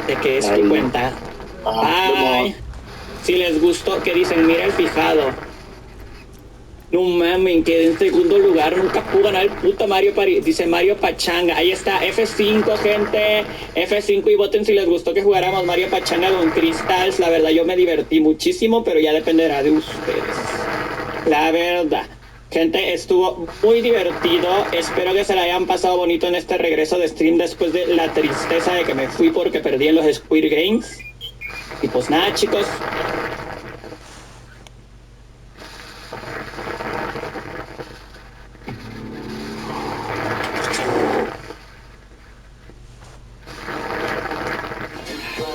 ¿De qué es tu Bye. cuenta? Bye. Si les gustó, ¿qué dicen? Mira el fijado. No mames, quedé en segundo lugar. Nunca pudo ganar el puto Mario dice Mario Pachanga. Ahí está, F5, gente. F5 y voten si les gustó que jugáramos Mario Pachanga con Crystals. La verdad, yo me divertí muchísimo, pero ya dependerá de ustedes. La verdad. Gente, estuvo muy divertido. Espero que se la hayan pasado bonito en este regreso de stream después de la tristeza de que me fui porque perdí en los Squid Games. Y pues nada, chicos.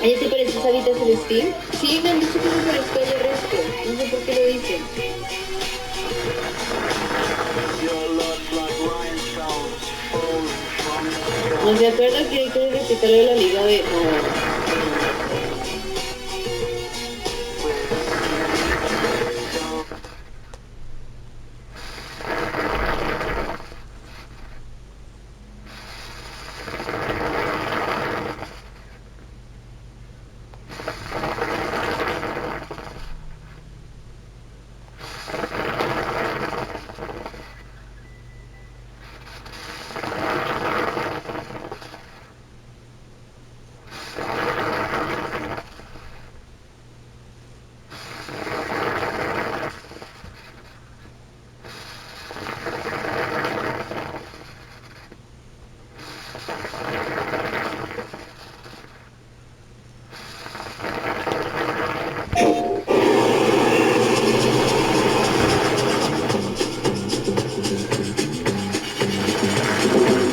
¿A ella te parece Sarita Celestín? Sí, me han dicho que se parezca a ella resto. No sé por qué lo dicen. ¿No se acuerdan que hay que replicarlo de la liga de...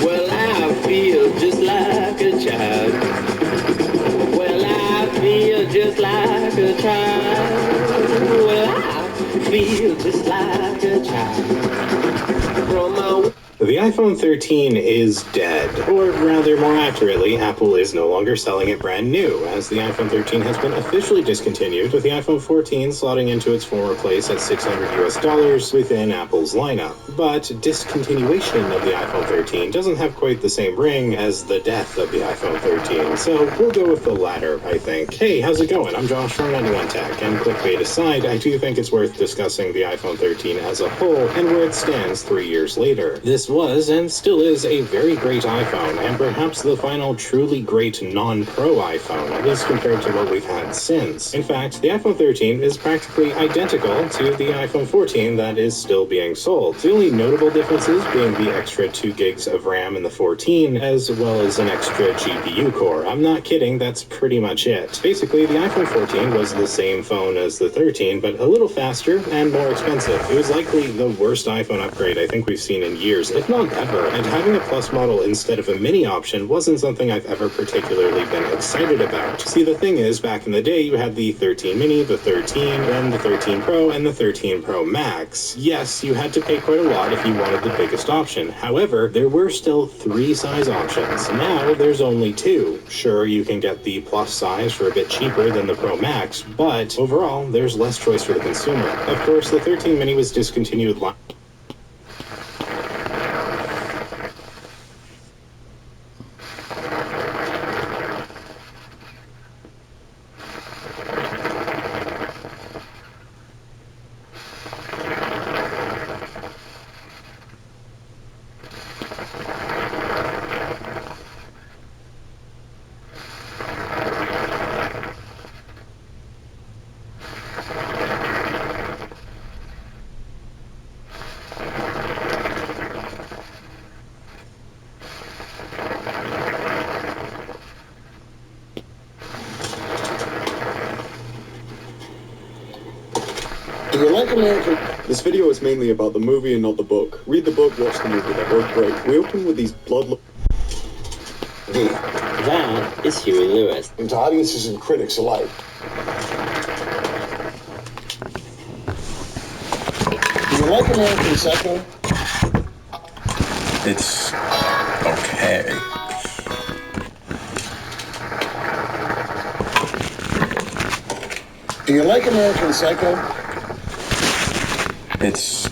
Well, I feel just like a child. Well, I feel just like a child. Well, I feel just like a child. From my The iPhone 13 is dead, or rather, more accurately, Apple is no longer selling it brand new, as the iPhone 13 has been officially discontinued, with the iPhone 14 slotting into its former place at $600 within Apple's lineup. But discontinuation of the iPhone 13 doesn't have quite the same ring as the death of the iPhone 13, so we'll go with the latter, I think. Hey, how's it going? I'm Josh from 91 Tech, and clickbait aside, I do think it's worth discussing the iPhone 13 as a whole and where it stands 3 years later. This was and still is a very great iPhone, and perhaps the final truly great non-Pro iPhone, at least compared to what we've had since. In fact, the iPhone 13 is practically identical to the iPhone 14 that is still being sold. The only notable differences being the extra 2 gigs of RAM in the 14, as well as an extra GPU core. I'm not kidding, that's pretty much it. Basically, the iPhone 14 was the same phone as the 13, but a little faster and more expensive. It was likely the worst iPhone upgrade I think we've seen in years, if not ever, and having a Plus model instead of a Mini option wasn't something I've ever particularly been excited about. See, the thing is, back in the day, you had the 13 Mini, the 13, then the 13 Pro, and the 13 Pro Max. Yes, you had to pay quite a lot if you wanted the biggest option. However, there were still 3 size options. Now, there's only 2. Sure, you can get the Plus size for a bit cheaper than the Pro Max, but overall, there's less choice for the consumer. Of course, the 13 Mini was discontinued Do you like American? This video is mainly about the movie and not the book. Read the book, watch the movie, they're both great. We open with these That is Huey Lewis. to audiences and critics alike. Do you like American Psycho? It's okay. Do you like American Psycho? It's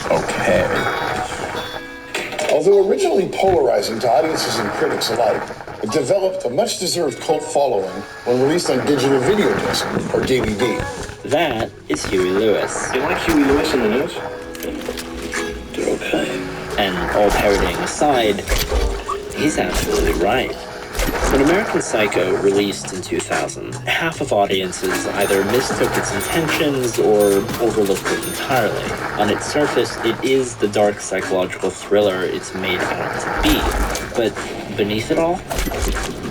okay. Although originally polarizing to audiences and critics alike, It developed a much-deserved cult following when released on digital video disc, or DVD. That is Huey Lewis. You like Huey Lewis in the news? They're okay. And all parodying aside, he's absolutely right. When American Psycho released in 2000, half of audiences either mistook its intentions or overlooked it entirely. On its surface, it is the dark psychological thriller it's made out to be. But beneath it all?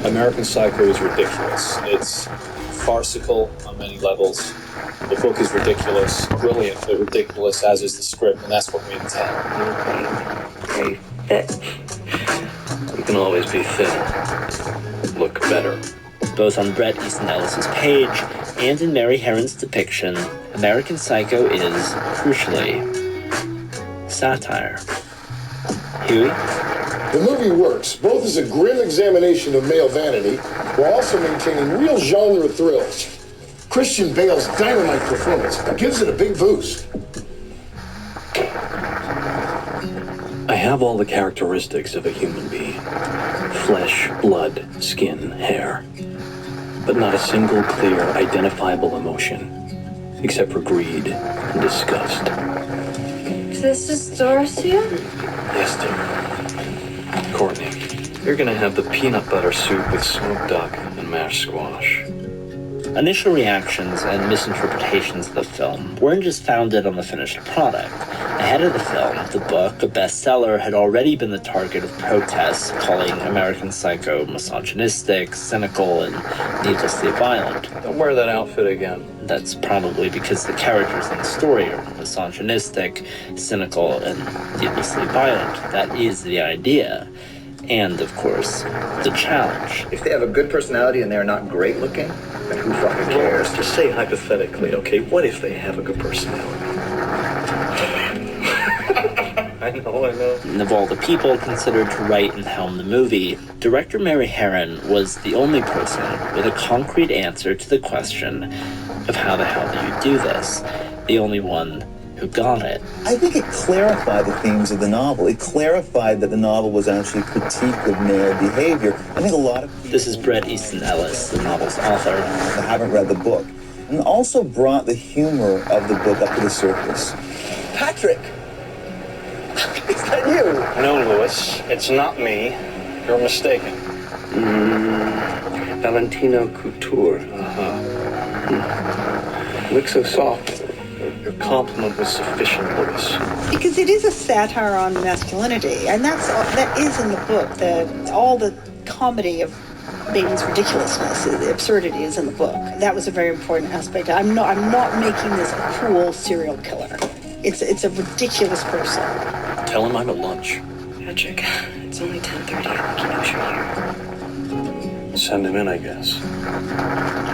American Psycho is ridiculous. It's farcical on many levels. The book is ridiculous, brilliant, but ridiculous, as is the script, and that's what we intend. Hey, fit. You can always be thin. Look better. Both on Bret Easton Ellis's page and in Mary Herron's depiction, American Psycho is, crucially, satire. Huey? The movie works, both as a grim examination of male vanity, while also maintaining real genre thrills. Christian Bale's dynamite performance gives it a big boost. I have all the characteristics of a human being. Flesh, blood, skin, hair. But not a single clear, identifiable emotion, except for greed and disgust. Is this just Dorothea? Yes, dear. Courtney, you're gonna have the peanut butter soup with smoked duck and mashed squash. Initial reactions and misinterpretations of the film weren't just founded on the finished product. Ahead of the film, the book, a bestseller, had already been the target of protests calling American Psycho misogynistic, cynical, and needlessly violent. Don't wear that outfit again. That's probably because the characters in the story are misogynistic, cynical, and needlessly violent. That is the idea. And, of course, the challenge. If they have a good personality and they're not great looking, then who fucking cares? Just say hypothetically, okay? What if they have a good personality? I know. And of all the people considered to write and helm the movie, director Mary Herron was the only person with a concrete answer to the question of how the hell do you do this? The only one who got it. I think it clarified the themes of the novel. It clarified that the novel was actually a critique of male behavior. I think a lot of people... This is Bret Easton Ellis, the novel's author. I haven't read the book. And also brought the humor of the book up to the surface. Patrick! Is that you? No, Lewis, it's not me. You're mistaken. Valentino Couture. Look so soft. Your compliment was sufficient, Lewis. Because it is a satire on masculinity, and that is in the book. All the comedy of Bateman's ridiculousness, the absurdity is in the book. That was a very important aspect. I'm not making this a cruel serial killer. It's a ridiculous person. Tell him I'm at lunch. Patrick, it's only 10:30. I think he knows you're here. Send him in, I guess.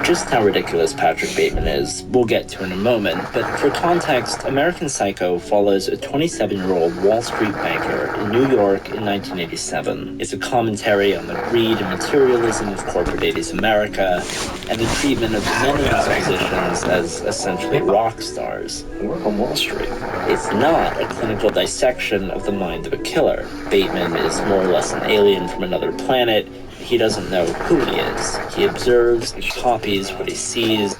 Just how ridiculous Patrick Bateman is, we'll get to in a moment, but for context, American Psycho follows a 27-year-old Wall Street banker in New York in 1987. It's a commentary on the greed and materialism of corporate 80s America, and the treatment of men in these positions as essentially rock stars. Work on Wall Street. It's not a clinical dissection of the mind of a killer. Bateman is more or less an alien from another planet. He doesn't know who he is. He observes, copies what he sees.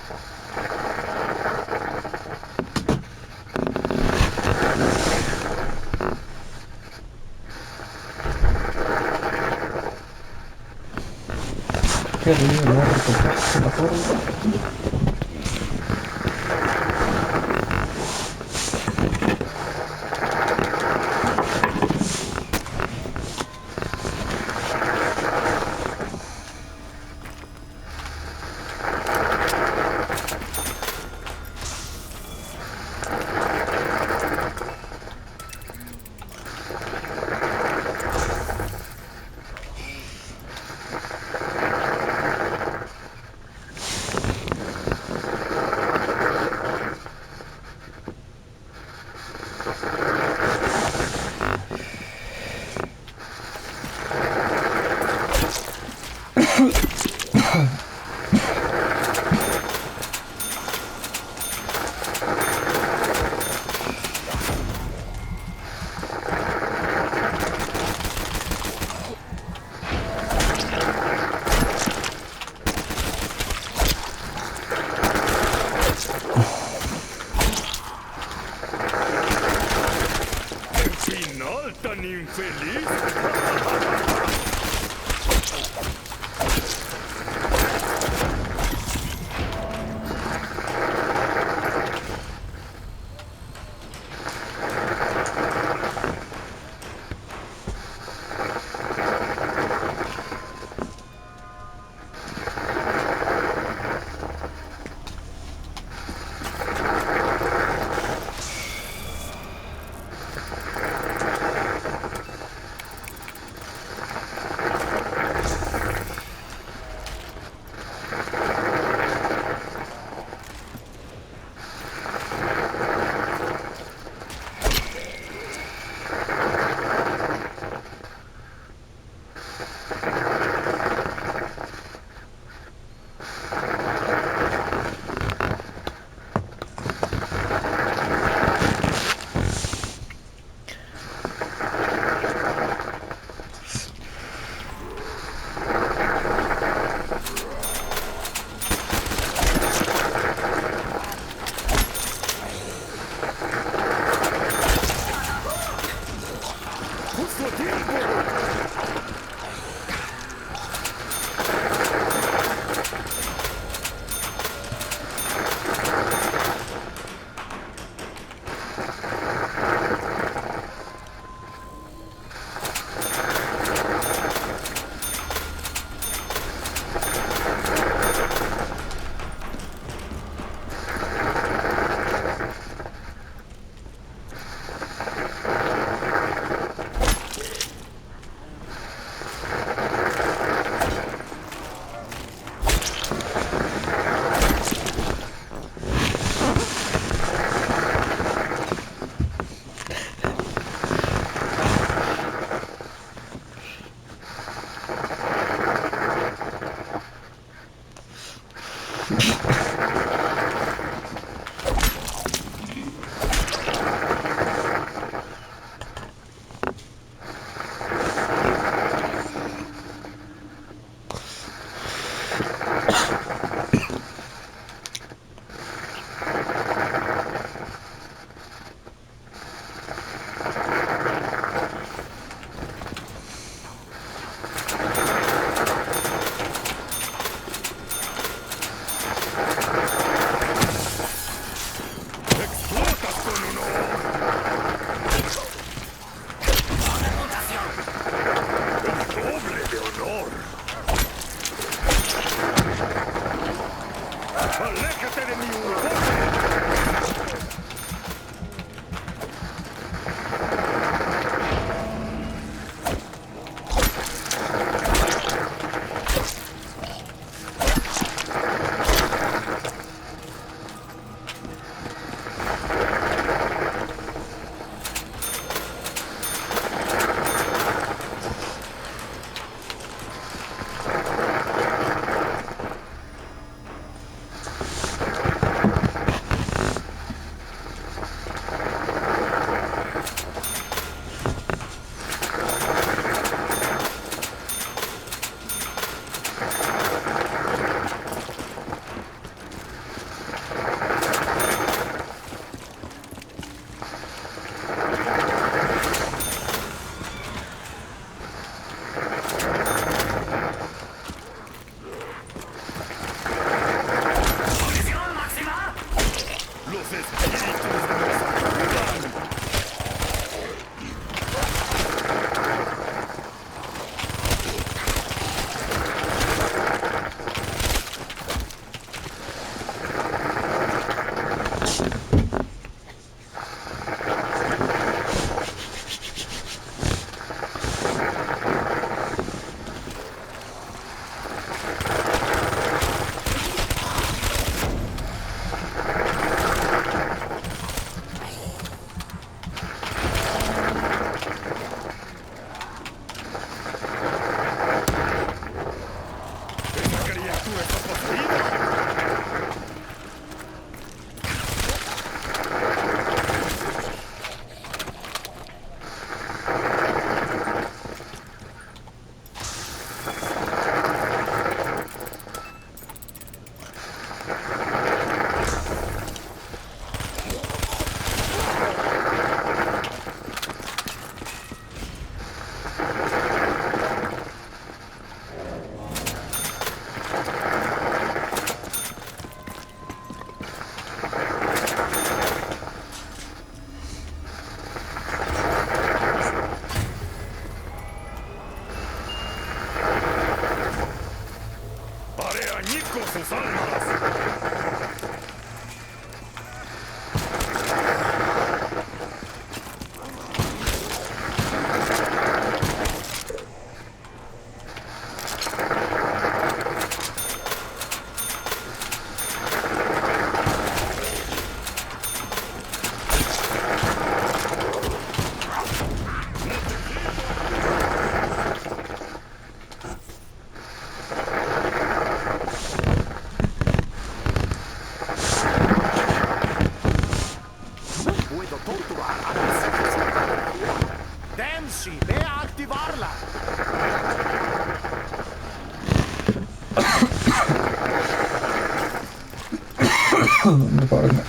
department.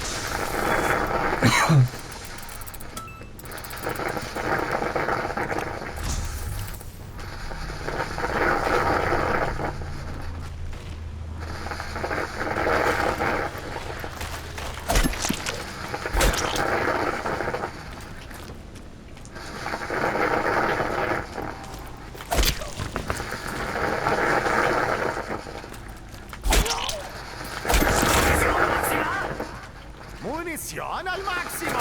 ¡Munición al máximo!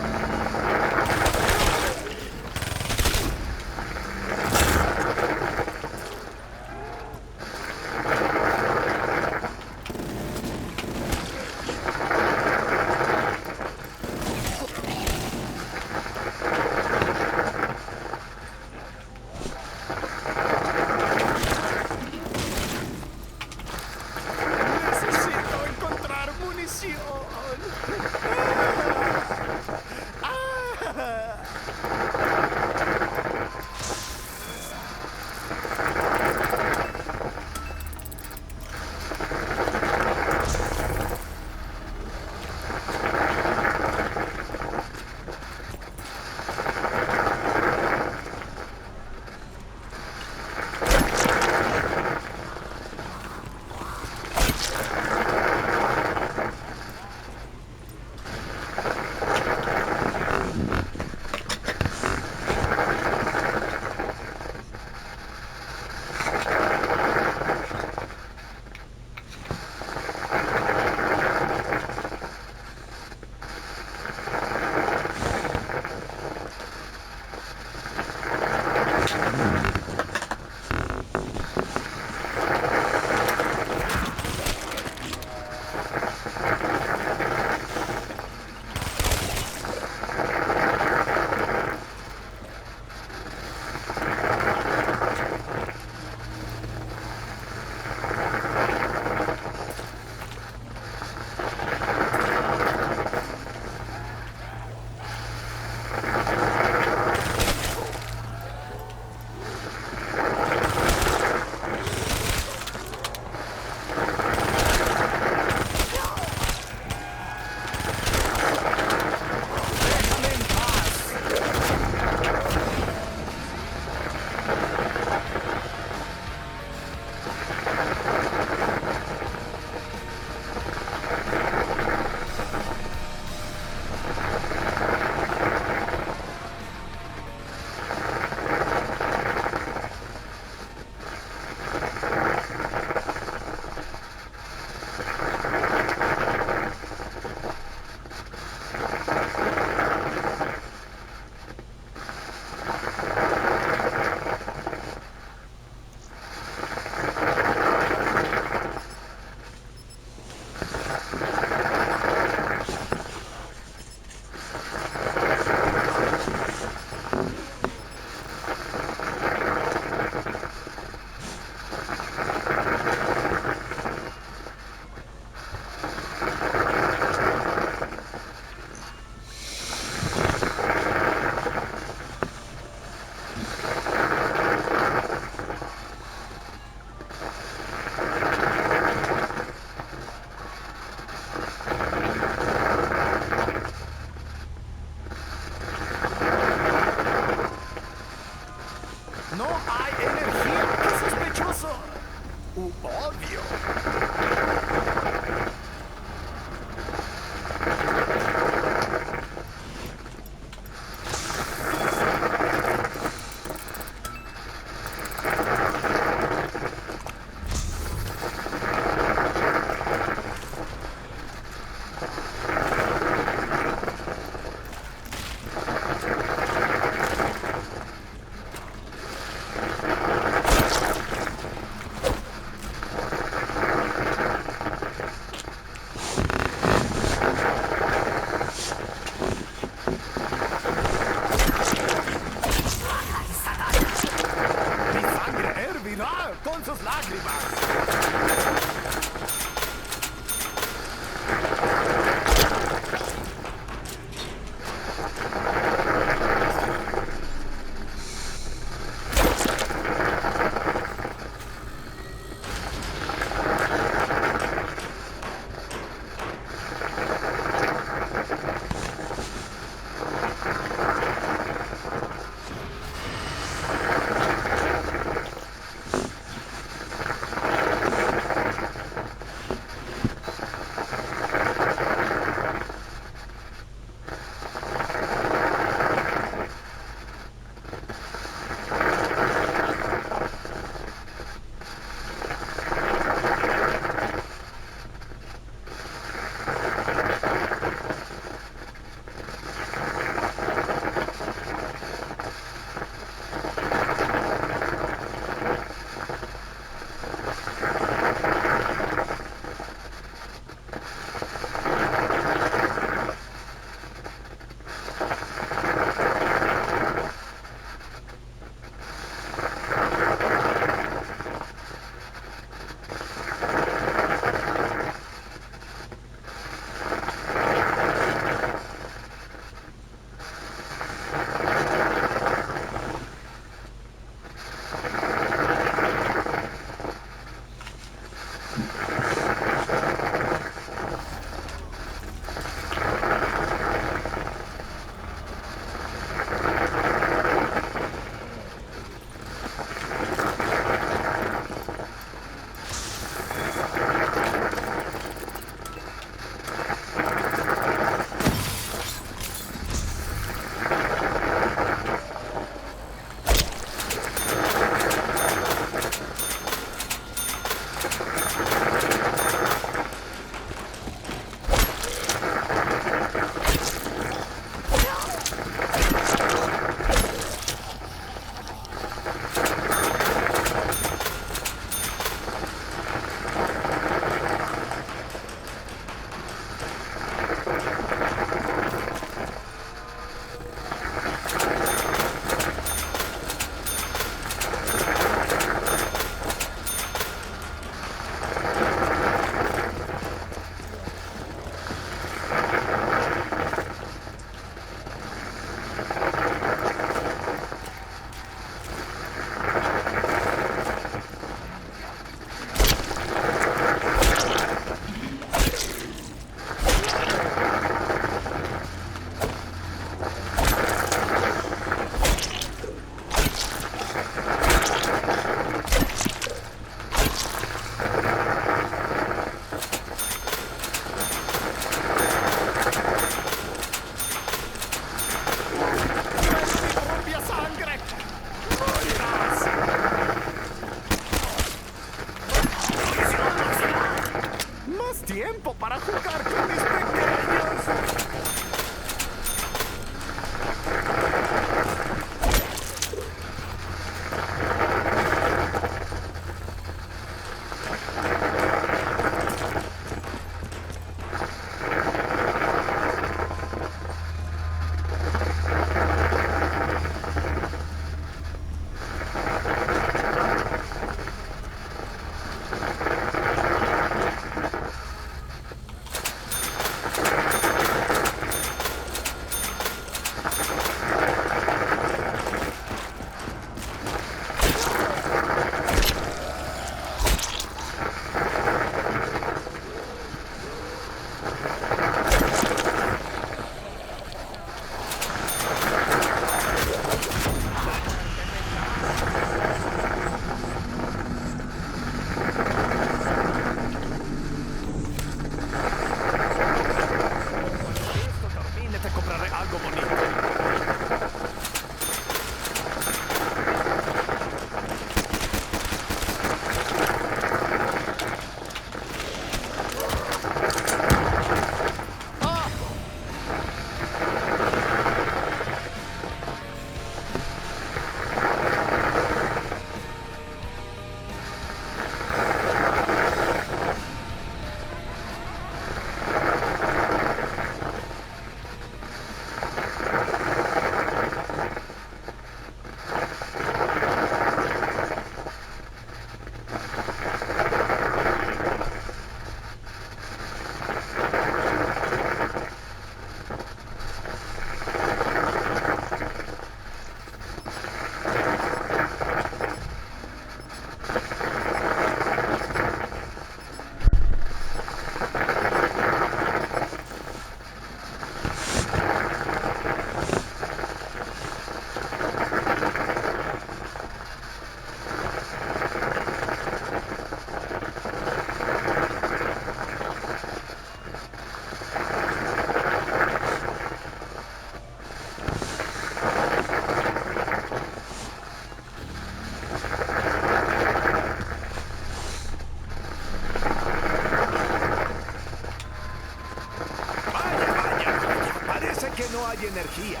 hay energía.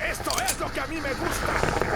Esto es lo que a mí me gusta.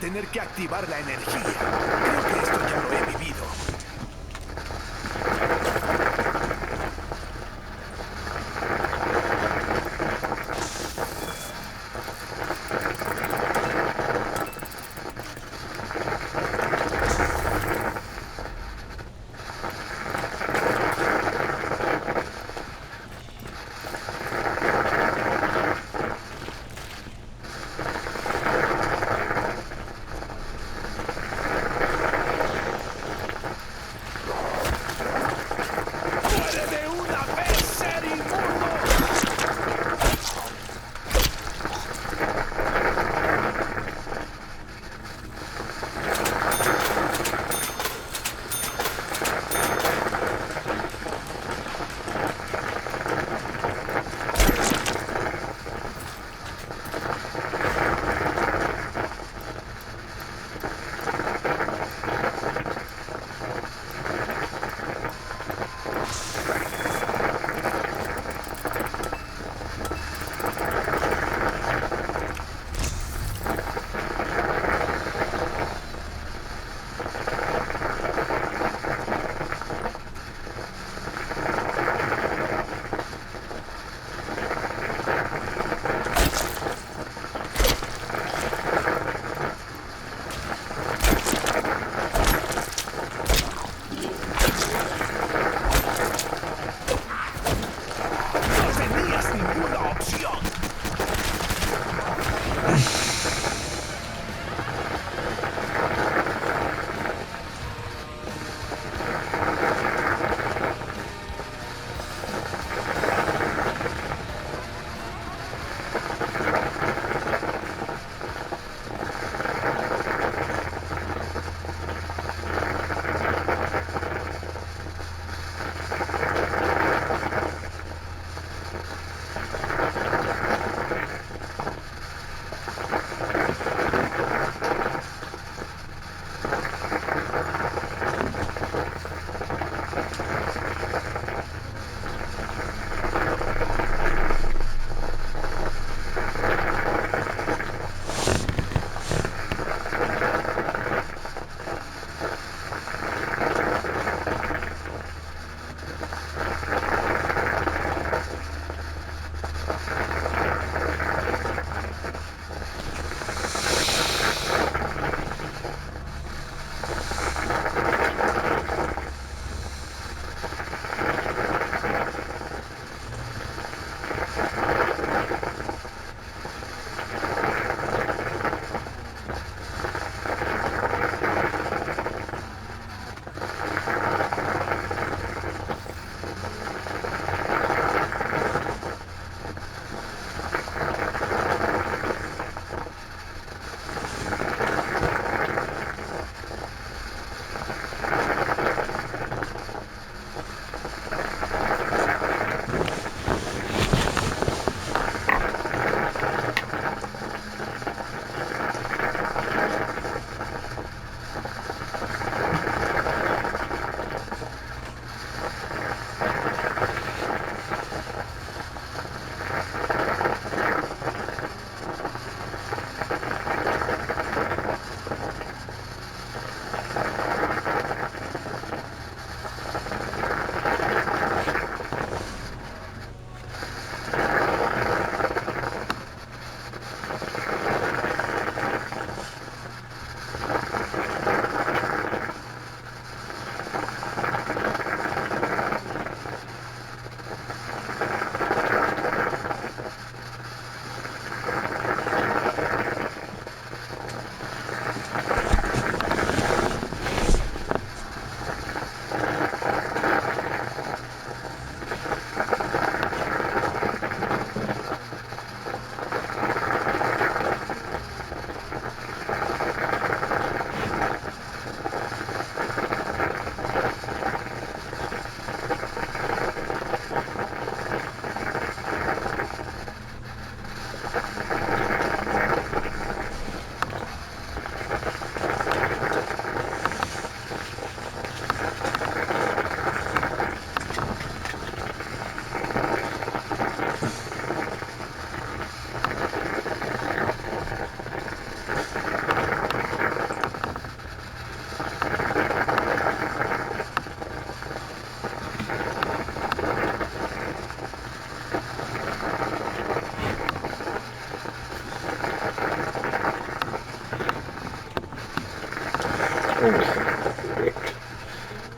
tener que activar la energía. Creo que esto ya lo he vivido.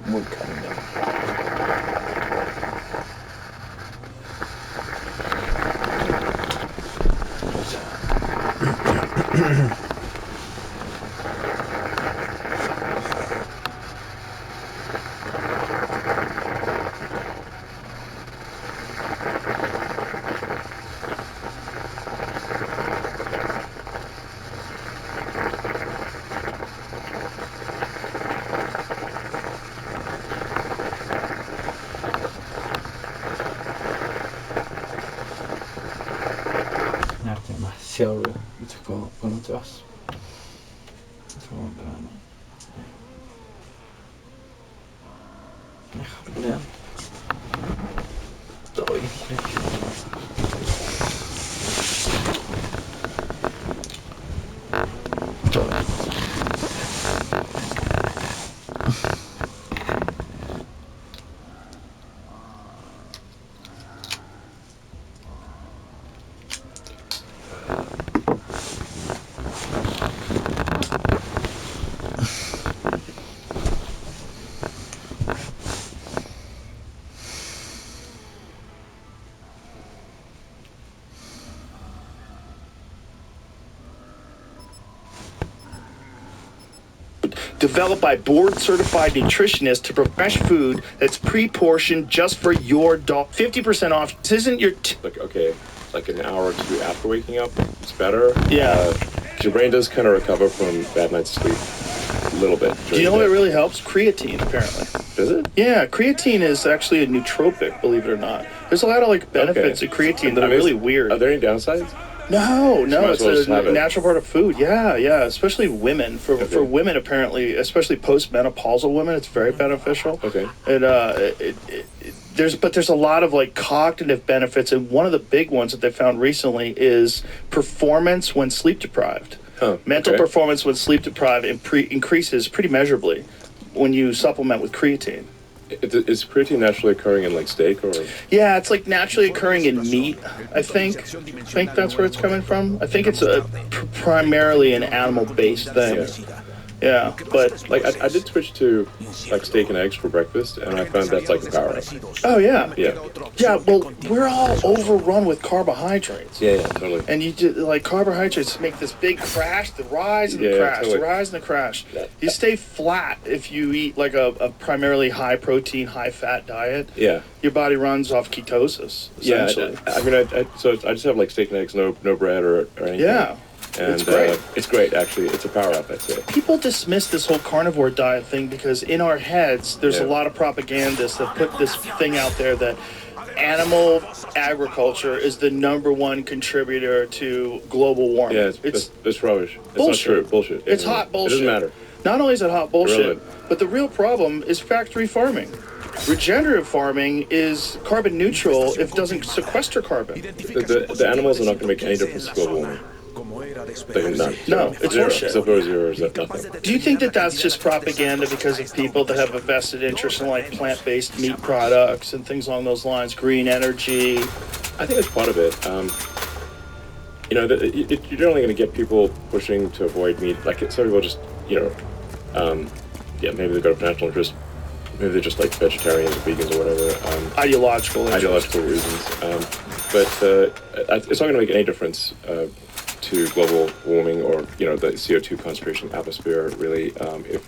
Muy cariño. Demasiado ruido. ¿Cuándo te vas? Déjame leer. Developed by board-certified nutritionists to prepare fresh food that's pre-portioned just for your dog. 50% off. This isn't your... Like, okay, like an hour or two after waking up, it's better. Yeah. Your brain does kind of recover from bad night's sleep a little bit. Do you know what really helps? Creatine, apparently. Does it? Yeah, creatine is actually a nootropic, believe it or not. There's a lot of like benefits of creatine that are really weird. Are there any downsides? No, it's well a natural part of food. Yeah, especially women. For women, apparently, especially postmenopausal women, it's very beneficial. Okay. And there's a lot of like cognitive benefits, and one of the big ones that they found recently is performance when sleep deprived. Mental performance when sleep deprived increases pretty measurably when you supplement with creatine. Is creatine naturally occurring in like steak or? Yeah, it's like naturally occurring in meat. I think that's where it's coming from. I think it's primarily an animal-based thing. Yeah, but like I did switch to like steak and eggs for breakfast, and I found that's like a power up. Oh yeah. Yeah. Well, we're all overrun with carbohydrates. Yeah, totally. And you do, like carbohydrates make this big crash, the rise and the crash, totally. the rise and the crash. Yeah. You stay flat if you eat like a primarily high protein, high fat diet. Yeah. Your body runs off ketosis. Essentially. Yeah. I mean, so I just have like steak and eggs, no bread or anything. Yeah. And it's great. It's great, actually. It's a power up, I'd say. People dismiss this whole carnivore diet thing because in our heads, there's a lot of propagandists that put this thing out there that animal agriculture is the #1 contributor to global warming. Yeah, it's rubbish. It's bullshit. Not true. Bullshit. It's hot bullshit. It doesn't matter. Not only is it hot bullshit, Irrelevant. but the real problem is factory farming. Regenerative farming is carbon neutral if it doesn't sequester carbon. The animals are not going to make any difference to global warming. No, it's horseshit. Except for zero is nothing. Do you think that that's just propaganda because of people that have a vested interest in like plant-based meat products and things along those lines, green energy? I think it's part of it. You're generally going to get people pushing to avoid meat. Like some people just, maybe they go for national interest. Maybe they're just like vegetarians or vegans or whatever. Ideological reasons. But it's not going to make any difference to global warming or the CO2 concentration in the atmosphere really if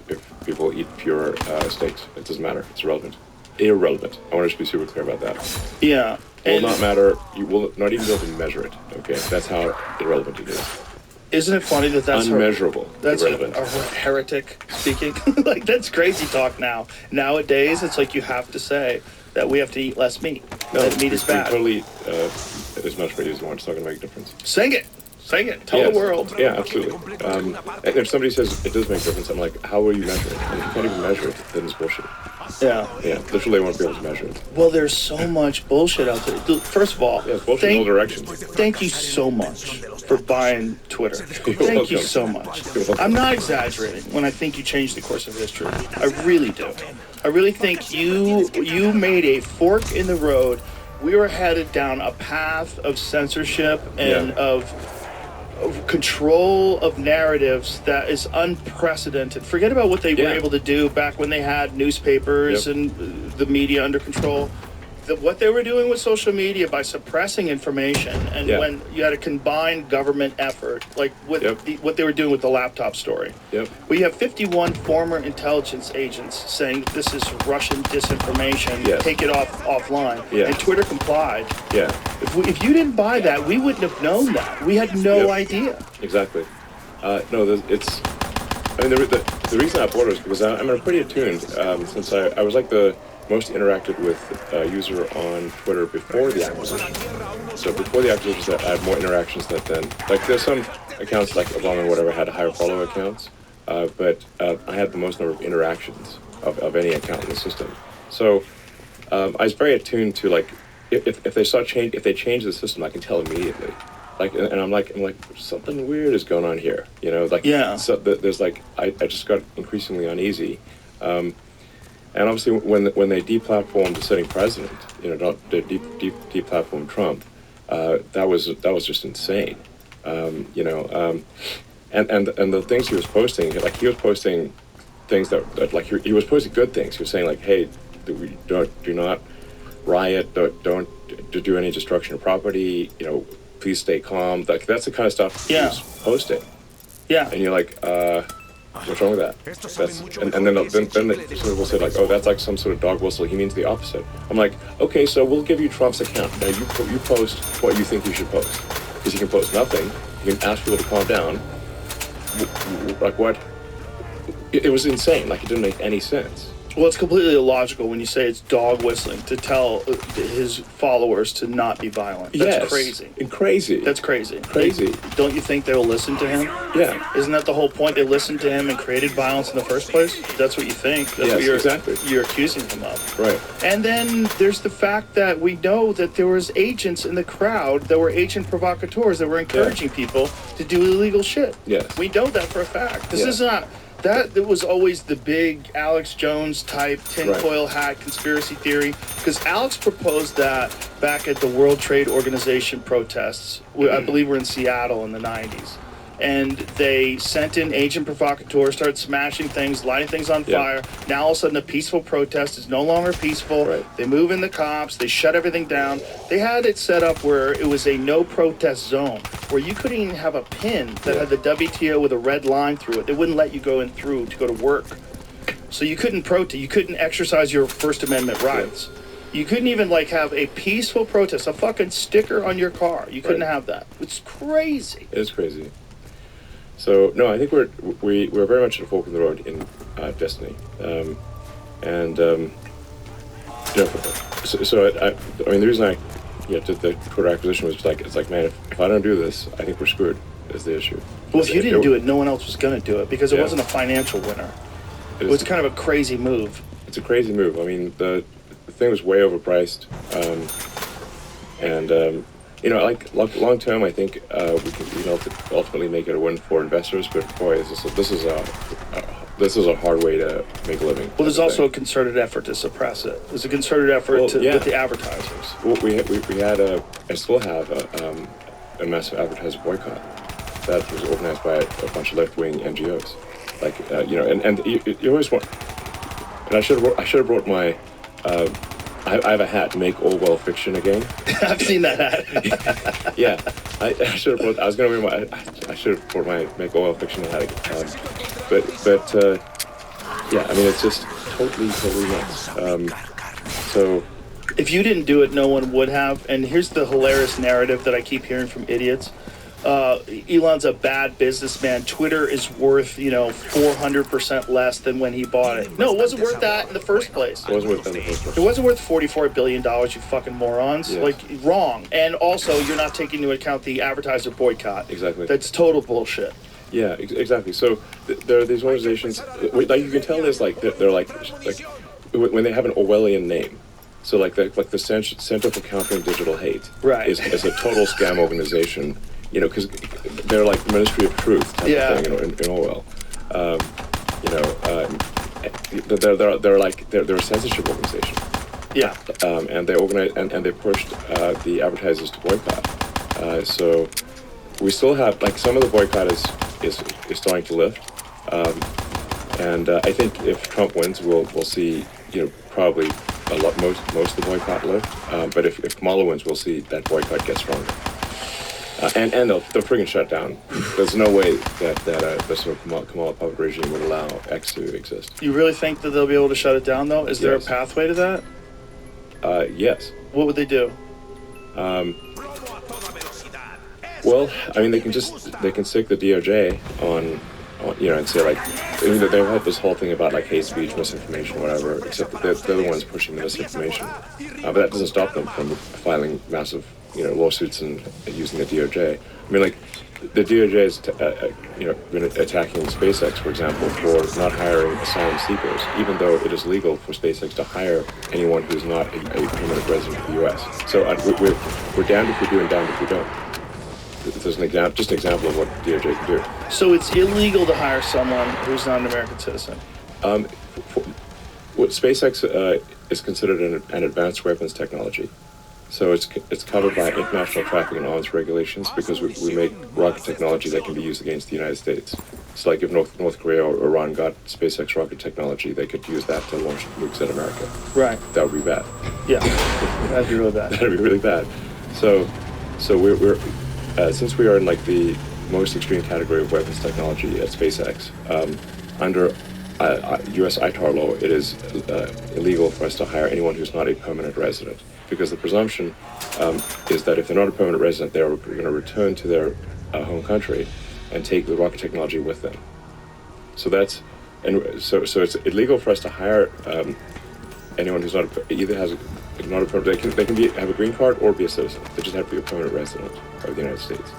people eat pure steaks. It doesn't matter. It's irrelevant. I want to be super clear about that. Yeah. It will not matter. You will not even be able to measure it. Okay, that's how irrelevant it is. Isn't it funny that that's unmeasurable? That's irrelevant. a heretic speaking. Like that's crazy talk now. Nowadays, it's like you have to say that we have to eat less meat. That meat is bad. Totally, as much meat as you want. It's not going to make a difference. Sing it. Tell the world. Yeah, absolutely. And if somebody says it does make a difference, I'm like, how will you measure it? And if you can't even measure it, then it's bullshit. Yeah. Yeah, literally I want to be able to measure it. Well, there's so much bullshit out there. First of all, it's bullshit in all directions. Thank you so much for buying Twitter. Thank you so much. I'm not exaggerating when I think you changed the course of history. I really do. I really think you made a fork in the road. We were headed down a path of censorship and of control of narratives that is unprecedented. Forget about what they were able to do back when they had newspapers and the media under control. What they were doing with social media by suppressing information, and when you had a combined government effort, like what they were doing with the laptop story. We have 51 former intelligence agents saying this is Russian disinformation, take it offline, and Twitter complied. If you didn't buy that, we wouldn't have known that. We had no idea. Exactly. No, it's. I mean, the reason I bought it is because I'm pretty attuned since I was like the most interacted with a user on Twitter before the acquisition. So before the acquisition, I had more interactions than then. Like there's some accounts like Obama and whatever had higher follow accounts, but I had the most number of interactions of any account in the system. So I was very attuned to like if they change the system, I can tell immediately. Like and I'm like something weird is going on here, you know? Like so there's like I just got increasingly uneasy. And obviously, when they deplatformed the sitting president, you know, they deplatformed Trump, that was just insane, you know. And the things he was posting, like he was posting things that like he was posting good things. He was saying like, hey, do not riot, don't do any destruction of property, you know, please stay calm. Like that's the kind of stuff he was posting. And you're like, what's wrong with that? And then some people say like, oh, that's like some sort of dog whistle. He means the opposite. I'm like, okay, so we'll give you Trump's account. Now you post what you think you should post, because you can post nothing. You can ask people to calm down. Like what? It was insane. Like it didn't make any sense. Well, it's completely illogical when you say it's dog whistling to tell his followers to not be violent. That's crazy. Crazy. That's crazy. Crazy. Don't you think they will listen to him? Yeah. Isn't that the whole point? They listened to him and created violence in the first place? That's what you think. That's what you're accusing him of. Right. And then there's the fact that we know that there was agents in the crowd that were agent provocateurs that were encouraging people to do illegal shit. Yes. We know that for a fact. This is not... That was always the big Alex Jones type tinfoil hat conspiracy theory, because Alex proposed that back at the World Trade Organization protests. I believe we're in Seattle in the 90s. And they sent in agent provocateurs, started smashing things, lighting things on fire. Now all of a sudden a peaceful protest is no longer peaceful. They move in the cops, they shut everything down. They had it set up where it was a no protest zone, where you couldn't even have a pin that had the WTO with a red line through it. They wouldn't let you go in through to go to work. So you couldn't protest, you couldn't exercise your First Amendment rights. You couldn't even like have a peaceful protest, a fucking sticker on your car. You couldn't have that. It's crazy. It is crazy. So no, I think we're very much at a fork in the road in Destiny, you know. So I mean, the reason I did the Twitter acquisition was like, it's like, man, if I don't do this, I think we're screwed. Is the issue. Well, if you didn't do it, no one else was going to do it because it wasn't a financial winner. It was kind of a crazy move. It's a crazy move. I mean, the thing was way overpriced, and. You know, like long term, I think we can, ultimately make it a win for investors. But boy, this is a hard way to make a living. Well, there's also a concerted effort to suppress it. There's a concerted effort with the advertisers. Well, we had I still have a massive advertiser boycott that was organized by a bunch of left-wing NGOs. Like and you always want. And I should have brought my. I have a hat to make Orwell fiction again. I've seen that hat. Yeah, I should have brought. I was going to wear my. I should have brought my make Orwell fiction hat again. But yeah, I mean it's just totally nuts. So if you didn't do it, no one would have. And here's the hilarious narrative that I keep hearing from idiots. Elon's a bad businessman. Twitter is worth, 400% less than when he bought it. No, it wasn't worth that in the first place. It wasn't worth that in the first place. It wasn't worth $44 billion, you fucking morons. Yes. Like, wrong. And also, you're not taking into account the advertiser boycott. Exactly. That's total bullshit. Yeah, exactly. So there are these organizations, like you can tell there's they're like when they have an Orwellian name. So like the Center for Countering Digital Hate is a total scam organization. Because they're like the Ministry of Truth type of thing in Orwell. They're a censorship organization. Yeah. And they organize and they pushed the advertisers to boycott. So we still have, like, some of the boycott is starting to lift. And I think if Trump wins, we'll see, probably most of the boycott lift. But if Kamala wins, we'll see that boycott get stronger. And they'll friggin' shut down. There's no way that the sort of Kamala puppet regime would allow X to exist. You really think that they'll be able to shut it down, though? Is there a pathway to that? Yes. What would they do? Well, I mean, they can stick the DOJ on and say, like, they've had this whole thing about, like, hate speech, misinformation, whatever, except that they're the ones pushing the misinformation. But that doesn't stop them from filing massive, lawsuits and using the DOJ. I mean, like, the DOJ has, been attacking SpaceX, for example, for not hiring asylum seekers, even though it is legal for SpaceX to hire anyone who's not a permanent resident of the U.S. So we're damned if we do and damned if we don't. This is just an example of what DOJ can do. So it's illegal to hire someone who's not an American citizen? What SpaceX is considered an advanced weapons technology. So it's covered by international traffic and arms regulations because we make rocket technology that can be used against the United States. So, like, if North Korea or Iran got SpaceX rocket technology, they could use that to launch nukes at America. Right. That would be bad. Yeah, that'd be really bad. That'd be really bad. So we're since we are in, like, the most extreme category of weapons technology at SpaceX, under U.S. ITAR law, it is illegal for us to hire anyone who's not a permanent resident, because the presumption is that if they're not a permanent resident, they're going to return to their home country and take the rocket technology with them. So it's illegal for us to hire anyone who's not not a permanent. They can have a green card or be a citizen. They just have to be a permanent resident of the United States.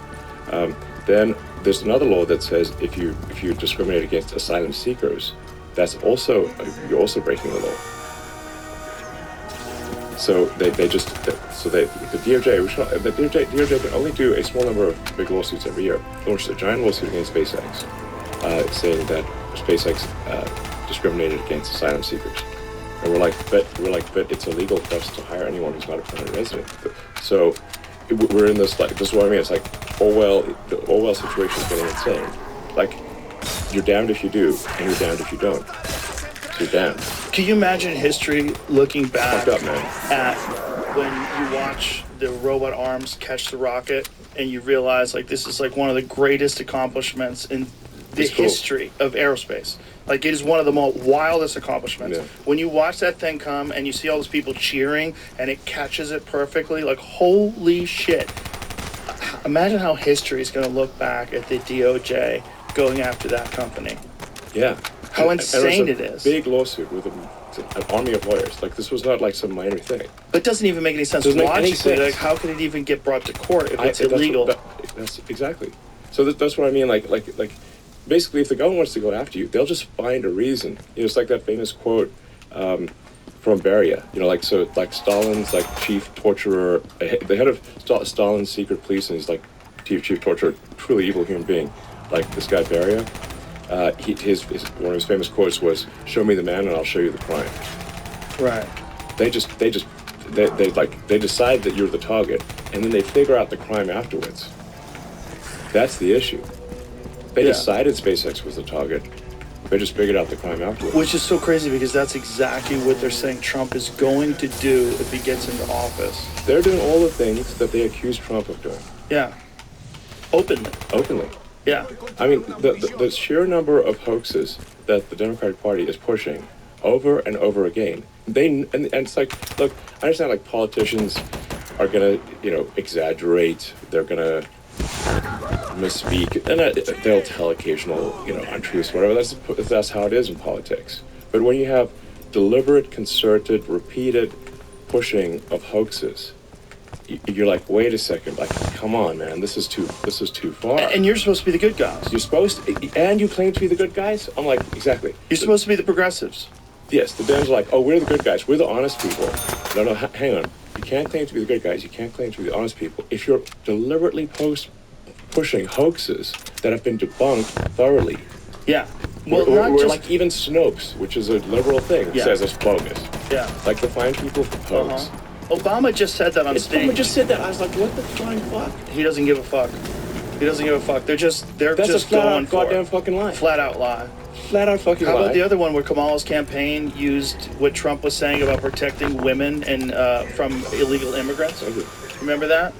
Then there's another law that says if you discriminate against asylum seekers, you're also breaking the law. So the DOJ can only do a small number of big lawsuits every year. They launched a giant lawsuit against SpaceX, saying that SpaceX discriminated against asylum seekers. And we're like, but it's illegal for us to hire anyone who's not a permanent resident. So we're in this, like, this is what I mean. It's like the Orwell situation is getting insane. Like, you're damned if you do, and you're damned if you don't. So you're damned. Can you imagine history looking back Fucked up, man. at when you watch the robot arms catch the rocket and you realize, like, this is like one of the greatest accomplishments in the history of aerospace. Like, it is one of the most wildest accomplishments. Yeah. When you watch that thing come and you see all those people cheering and it catches it perfectly, like, holy shit. Imagine how history is going to look back at the DOJ going after that company. Yeah. How insane it is. Big lawsuit with an army of lawyers. Like, this was not like some minor thing. But it doesn't even make any sense logically. Like, how could it even get brought to court if it's illegal? That's exactly. So that's what I mean. Like, basically, if the government wants to go after you, they'll just find a reason. It's like that famous quote from Beria. Stalin's, like, chief torturer, the head of Stalin's secret police, and he's, like, chief torturer, truly evil human being. Like, this guy Beria. One of his famous quotes was, "Show me the man, and I'll show you the crime." Right. They decide that you're the target, and then they figure out the crime afterwards. That's the issue. They decided SpaceX was the target. They just figured out the crime afterwards. Which is so crazy because that's exactly what they're saying Trump is going to do if he gets into office. They're doing all the things that they accuse Trump of doing. Yeah. Openly. Yeah. I mean, the sheer number of hoaxes that the Democratic Party is pushing over and over again. And it's like, look, I understand, like, politicians are gonna, exaggerate. They're gonna misspeak, and they'll tell occasional, untruths, whatever. That's how it is in politics. But when you have deliberate, concerted, repeated pushing of hoaxes, you're like, wait a second, like, come on, man, this is too far. And you're supposed to be the good guys. You're supposed to, and you claim to be the good guys? I'm like, exactly. You're supposed to be the progressives. Yes, the Dems are like, oh, we're the good guys. We're the honest people. No, hang on. You can't claim to be the good guys. You can't claim to be the honest people. If you're deliberately pushing hoaxes that have been debunked thoroughly. Yeah. Well, we're like, even Snopes, which is a liberal thing, says it's bogus. Yeah. Like the fine people hoax. Obama just said that on stage. Obama just said that. I was like, what the flying fuck? He doesn't give a fuck. He doesn't give a fuck. They're just That's just a flat going out for goddamn it. fucking lie. Flat out lie. Flat out fucking How lie. about the other one where Kamala's campaign used what Trump was saying about protecting women and from illegal immigrants? Remember that?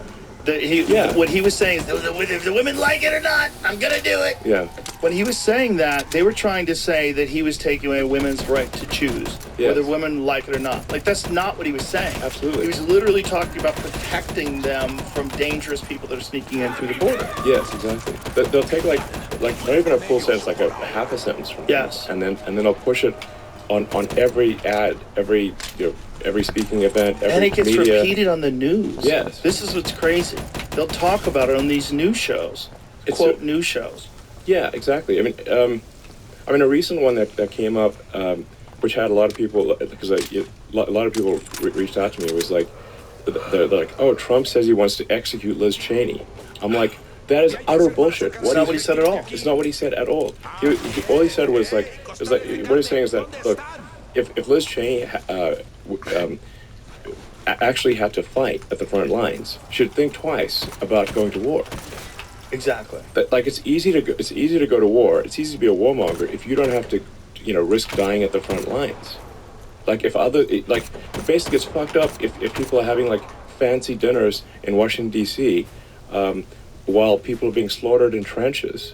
What he was saying is, if the women like it or not, I'm gonna do it. Yeah. When he was saying that, they were trying to say that he was taking away women's right to choose whether women like it or not. Like, that's not what he was saying. Absolutely. He was literally talking about protecting them from dangerous people that are sneaking in through the border. Yes, exactly. They'll take like not even a full sentence, like a half a sentence from Yes, and then they'll push it on every ad, every speaking event, every and it gets media. repeated on the news. Yes. This is what's crazy. They'll talk about it on these news shows, news shows. Yeah, exactly. I mean, a recent one that came up, which had a lot of people, because a lot of people reached out to me, was like, they're like, oh, Trump says he wants to execute Liz Cheney. I'm like, that is utter bullshit. That's not what he said at all. It's not what he said at all. All he said was like, what he's saying is that, look, if Liz Cheney actually had to fight at the front lines, she'd think twice about going to war. Exactly. Like, it's easy to go to war. It's easy to be a warmonger if you don't have to, risk dying at the front lines. Like, it basically gets fucked up if people are having like fancy dinners in Washington D.C. While people are being slaughtered in trenches.